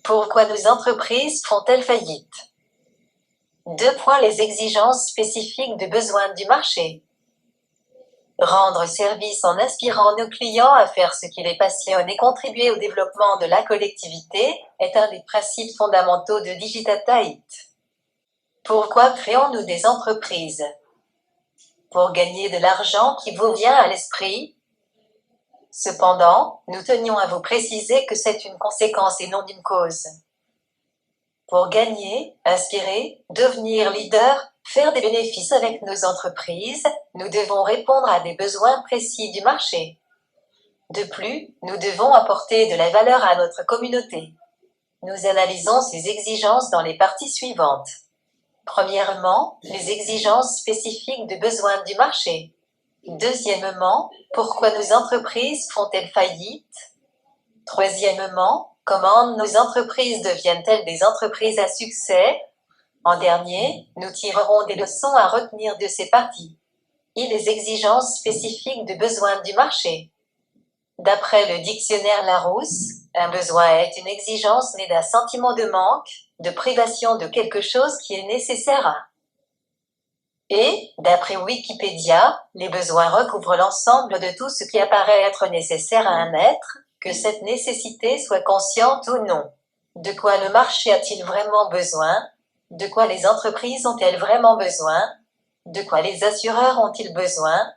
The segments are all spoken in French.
Pourquoi nos entreprises font-elles faillite? 2 points. Les exigences spécifiques de besoins du marché. Rendre service en inspirant nos clients à faire ce qui les passionne et contribuer au développement de la collectivité est un des principes fondamentaux de Digidata IT. Pourquoi créons-nous des entreprises? Pour gagner de l'argent qui vous vient à l'esprit. Cependant, nous tenions à vous préciser que c'est une conséquence et non une cause. Pour gagner, inspirer, devenir leader, faire des bénéfices avec nos entreprises, nous devons répondre à des besoins précis du marché. De plus, nous devons apporter de la valeur à notre communauté. Nous analysons ces exigences dans les parties suivantes. Premièrement, les exigences spécifiques de besoins du marché. Deuxièmement, pourquoi nos entreprises font-elles faillite? Troisièmement, comment nos entreprises deviennent-elles des entreprises à succès? En dernier, nous tirerons des leçons à retenir de ces parties. Et les exigences spécifiques de besoins du marché. D'après le dictionnaire Larousse, un besoin est une exigence née d'un sentiment de manque, de privation de quelque chose qui est nécessaire à. Et, d'après Wikipédia, les besoins recouvrent l'ensemble de tout ce qui apparaît être nécessaire à un être, que cette nécessité soit consciente ou non. De quoi le marché a-t-il vraiment besoin? De quoi les entreprises ont-elles vraiment besoin? De quoi les assureurs ont-ils besoin?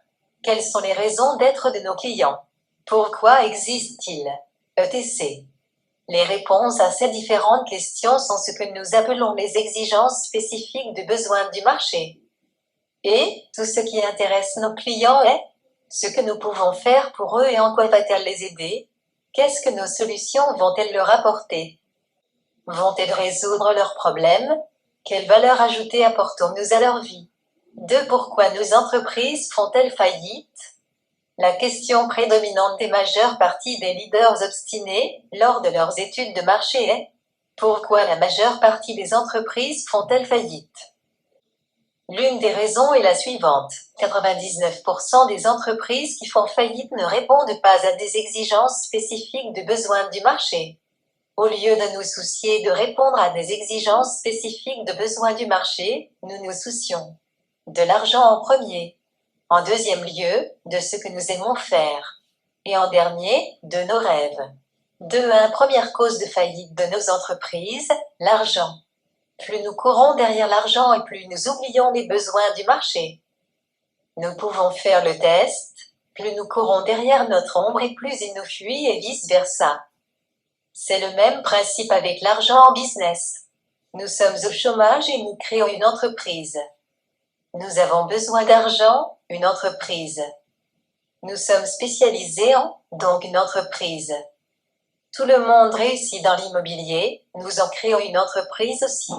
Quelles sont les raisons d'être de nos clients? Pourquoi existent-ils? etc. Les réponses à ces différentes questions sont ce que nous appelons les exigences spécifiques de besoins du marché. Et, tout ce qui intéresse nos clients est ce que nous pouvons faire pour eux et en quoi va-t-elle les aider? Qu'est-ce que nos solutions vont-elles leur apporter? Vont-elles résoudre leurs problèmes? Quelle valeur ajoutée apportons-nous à leur vie? 2. Pourquoi nos entreprises font-elles faillite? La question prédominante des majeures parties des leaders obstinés, lors de leurs études de marché est « Pourquoi la majeure partie des entreprises font-elles faillite ?» L'une des raisons est la suivante. 99% des entreprises qui font faillite ne répondent pas à des exigences spécifiques de besoins du marché. Au lieu de nous soucier de répondre à des exigences spécifiques de besoins du marché, nous nous soucions de l'argent en premier. En deuxième lieu, de ce que nous aimons faire. Et en dernier, de nos rêves. 2. Première cause de faillite de nos entreprises, l'argent. Plus nous courons derrière l'argent et plus nous oublions les besoins du marché. Nous pouvons faire le test, plus nous courons derrière notre ombre et plus il nous fuit et vice-versa. C'est le même principe avec l'argent en business. Nous sommes au chômage et nous créons une entreprise. Nous avons besoin d'argent, une entreprise. Nous sommes spécialisés en, donc une entreprise. Tout le monde réussit dans l'immobilier, nous en créons une entreprise aussi.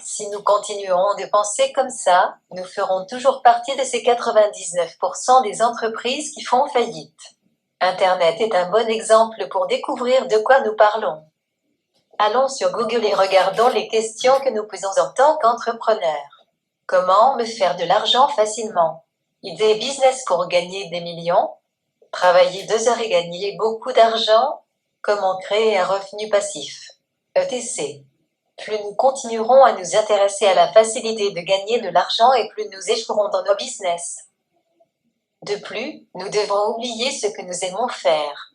Si nous continuerons de penser comme ça, nous ferons toujours partie de ces 99% des entreprises qui font faillite. Internet est un bon exemple pour découvrir de quoi nous parlons. Allons sur Google et regardons les questions que nous posons en tant qu'entrepreneurs. Comment me faire de l'argent facilement? Idée business pour gagner des millions? Travailler 2 heures et gagner beaucoup d'argent? Comment créer un revenu passif? etc. Plus nous continuerons à nous intéresser à la facilité de gagner de l'argent et plus nous échouerons dans nos business. De plus, nous devons oublier ce que nous aimons faire.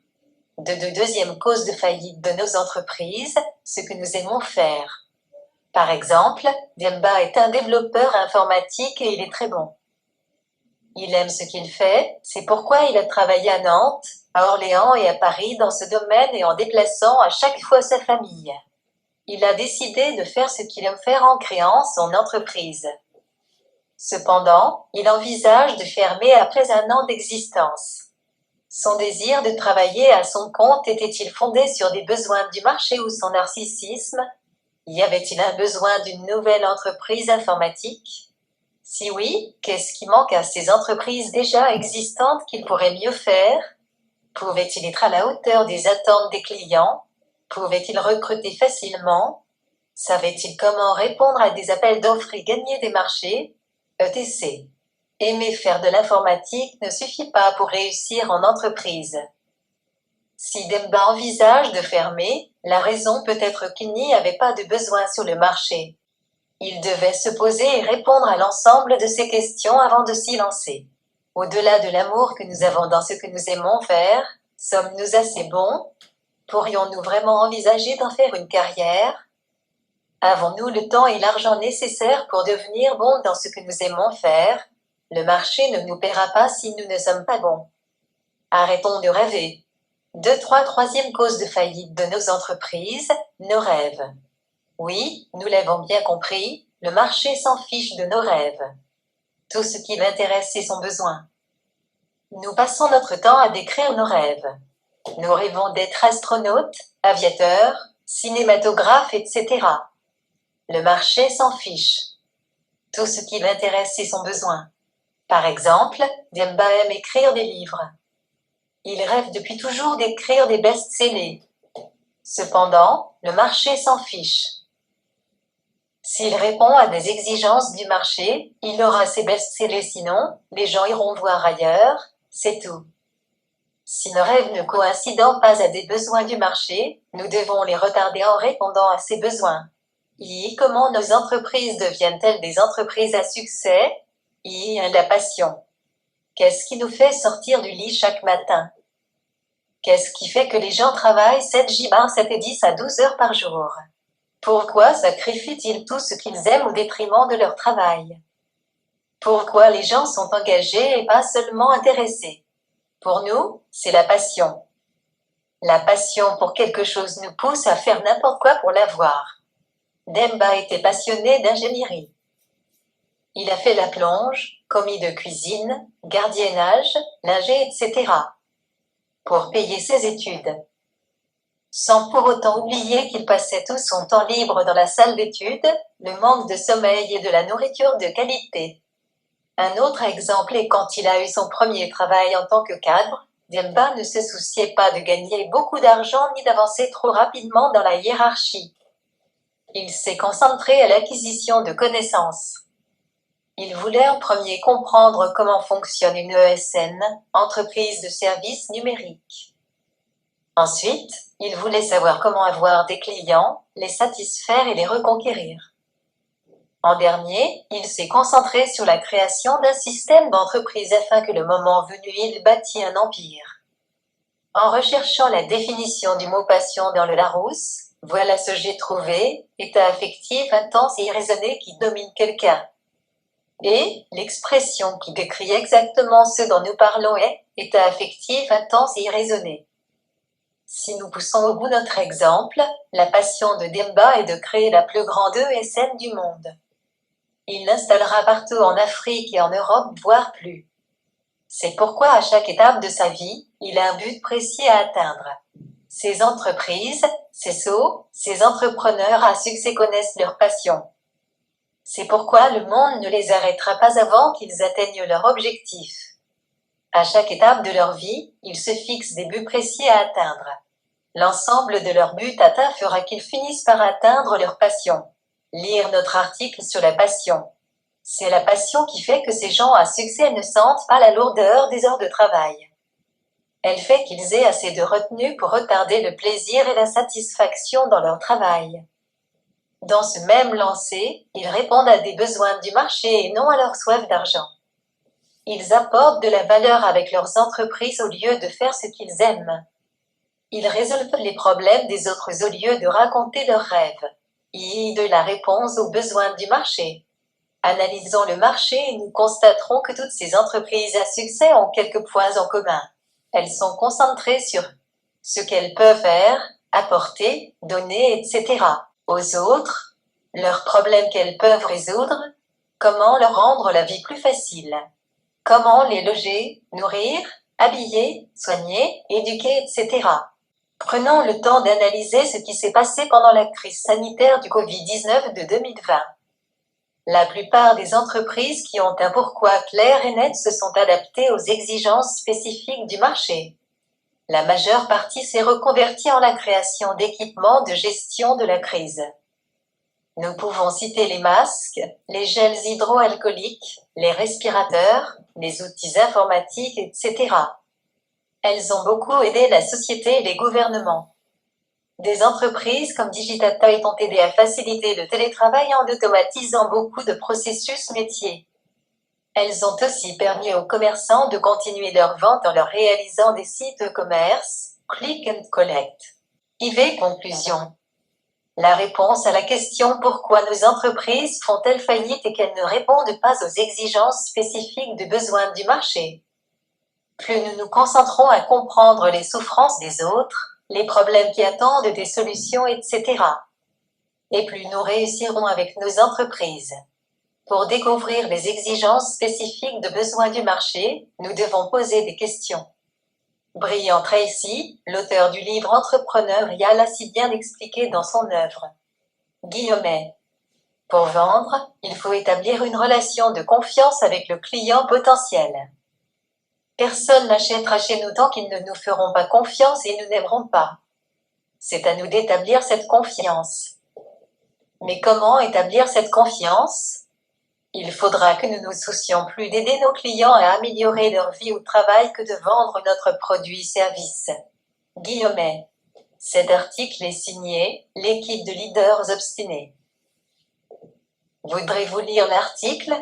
Deuxième cause de faillite de nos entreprises, ce que nous aimons faire. Par exemple, Demba est un développeur informatique et il est très bon. Il aime ce qu'il fait, c'est pourquoi il a travaillé à Nantes, à Orléans et à Paris dans ce domaine et en déplaçant à chaque fois sa famille. Il a décidé de faire ce qu'il aime faire en créant son entreprise. Cependant, il envisage de fermer après 1 an d'existence. Son désir de travailler à son compte était-il fondé sur des besoins du marché ou son narcissisme? Y avait-il un besoin d'une nouvelle entreprise informatique? Si oui, qu'est-ce qui manque à ces entreprises déjà existantes qu'il pourrait mieux faire? Pouvait-il être à la hauteur des attentes des clients? Pouvait-il recruter facilement? Savait-il comment répondre à des appels d'offres et gagner des marchés? etc. Aimer faire de l'informatique ne suffit pas pour réussir en entreprise. Si Demba envisage de fermer, La raison peut être qu'il n'y avait pas de besoin sur le marché. Il devait se poser et répondre à l'ensemble de ces questions avant de s'y lancer. Au-delà de l'amour que nous avons dans ce que nous aimons faire, sommes-nous assez bons? Pourrions-nous vraiment envisager d'en faire une carrière? Avons-nous le temps et l'argent nécessaires pour devenir bons dans ce que nous aimons faire? Le marché ne nous paiera pas si nous ne sommes pas bons. Arrêtons de rêver. Troisième cause de faillite de nos entreprises, nos rêves. Oui, nous l'avons bien compris, le marché s'en fiche de nos rêves. Tout ce qui l'intéresse, c'est son besoin. Nous passons notre temps à décrire nos rêves. Nous rêvons d'être astronautes, aviateurs, cinématographes, etc. Le marché s'en fiche. Tout ce qui l'intéresse, c'est son besoin. Par exemple, Demba aime écrire des livres. Il rêve depuis toujours d'écrire des best-sellers. Cependant, le marché s'en fiche. S'il répond à des exigences du marché, il aura ses best-sellers, sinon, les gens iront voir ailleurs, c'est tout. Si nos rêves ne coïncident pas à des besoins du marché, nous devons les retarder en répondant à ces besoins. Comment nos entreprises deviennent-elles des entreprises à succès? La passion. Qu'est-ce qui nous fait sortir du lit chaque matin? Qu'est-ce qui fait que les gens travaillent 7 et 10 à 12 heures par jour? Pourquoi sacrifient-ils tout ce qu'ils aiment au détriment de leur travail? Pourquoi les gens sont engagés et pas seulement intéressés? Pour nous, c'est la passion. La passion pour quelque chose nous pousse à faire n'importe quoi pour l'avoir. Demba était passionné d'ingénierie. Il a fait la plonge, commis de cuisine, gardiennage, lingé, etc. pour payer ses études. Sans pour autant oublier qu'il passait tout son temps libre dans la salle d'études, le manque de sommeil et de la nourriture de qualité. Un autre exemple est quand il a eu son premier travail en tant que cadre, Demba ne se souciait pas de gagner beaucoup d'argent ni d'avancer trop rapidement dans la hiérarchie. Il s'est concentré à l'acquisition de connaissances. Il voulait en premier comprendre comment fonctionne une ESN, entreprise de services numériques. Ensuite, il voulait savoir comment avoir des clients, les satisfaire et les reconquérir. En dernier, il s'est concentré sur la création d'un système d'entreprise afin que le moment venu il bâtit un empire. En recherchant la définition du mot passion dans le Larousse, voilà ce que j'ai trouvé, état affectif intense et irraisonné qui domine quelqu'un. Et l'expression qui décrit exactement ce dont nous parlons est état affectif intense et irraisonné. Si nous poussons au bout notre exemple, la passion de Demba est de créer la plus grande ESN du monde. Il l'installera partout en Afrique et en Europe, voire plus. C'est pourquoi à chaque étape de sa vie, il a un but précis à atteindre. Ces entreprises, ces entrepreneurs à succès connaissent leur passion. C'est pourquoi le monde ne les arrêtera pas avant qu'ils atteignent leur objectif. À chaque étape de leur vie, ils se fixent des buts précis à atteindre. L'ensemble de leurs buts atteints fera qu'ils finissent par atteindre leur passion. Lire notre article sur la passion. C'est la passion qui fait que ces gens à succès ne sentent pas la lourdeur des heures de travail. Elle fait qu'ils aient assez de retenue pour retarder le plaisir et la satisfaction dans leur travail. Dans ce même lancer, ils répondent à des besoins du marché et non à leur soif d'argent. Ils apportent de la valeur avec leurs entreprises au lieu de faire ce qu'ils aiment. Ils résolvent les problèmes des autres au lieu de raconter leurs rêves. De la réponse aux besoins du marché. Analysons le marché et nous constaterons que toutes ces entreprises à succès ont quelques points en commun. Elles sont concentrées sur ce qu'elles peuvent faire, apporter, donner, etc. aux autres, leurs problèmes qu'elles peuvent résoudre, comment leur rendre la vie plus facile, comment les loger, nourrir, habiller, soigner, éduquer, etc. Prenons le temps d'analyser ce qui s'est passé pendant la crise sanitaire du Covid-19 de 2020. La plupart des entreprises qui ont un pourquoi clair et net se sont adaptées aux exigences spécifiques du marché. La majeure partie s'est reconvertie en la création d'équipements de gestion de la crise. Nous pouvons citer les masques, les gels hydroalcooliques, les respirateurs, les outils informatiques, etc. Elles ont beaucoup aidé la société et les gouvernements. Des entreprises comme Digitatoy t'ont aidé à faciliter le télétravail en automatisant beaucoup de processus métiers. Elles ont aussi permis aux commerçants de continuer leurs ventes en leur réalisant des sites e-commerce, click and collect. IV conclusion. La réponse à la question pourquoi nos entreprises font-elles faillite est qu'elles ne répondent pas aux exigences spécifiques des besoins du marché. Plus nous nous concentrons à comprendre les souffrances des autres, les problèmes qui attendent des solutions, etc. Et plus nous réussirons avec nos entreprises. Pour découvrir les exigences spécifiques de besoins du marché, nous devons poser des questions. Brian Tracy, l'auteur du livre Entrepreneurial, l'a si bien expliqué dans son œuvre. Guillaumet. Pour vendre, il faut établir une relation de confiance avec le client potentiel. Personne n'achètera chez nous tant qu'ils ne nous feront pas confiance et nous n'aimerons pas. C'est à nous d'établir cette confiance. Mais comment établir cette confiance ? Il faudra que nous nous soucions plus d'aider nos clients à améliorer leur vie au travail que de vendre notre produit-service. Guillaumet. Cet article est signé « L'équipe de leaders obstinés ». Voudrez-vous lire l'article ?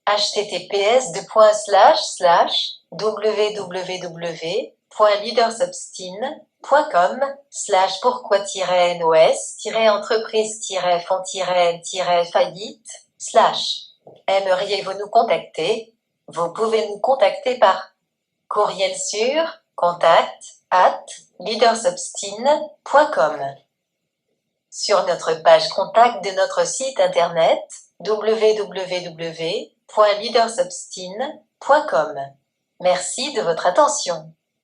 https://www.leadersobstin.com/pourquoi-nos-entreprises-font-faillite/ Aimeriez-vous nous contacter? Vous pouvez nous contacter par courriel sur contact@leadersobstin.com. Sur notre page contact de notre site internet www.leadersobstin.com. Merci de votre attention.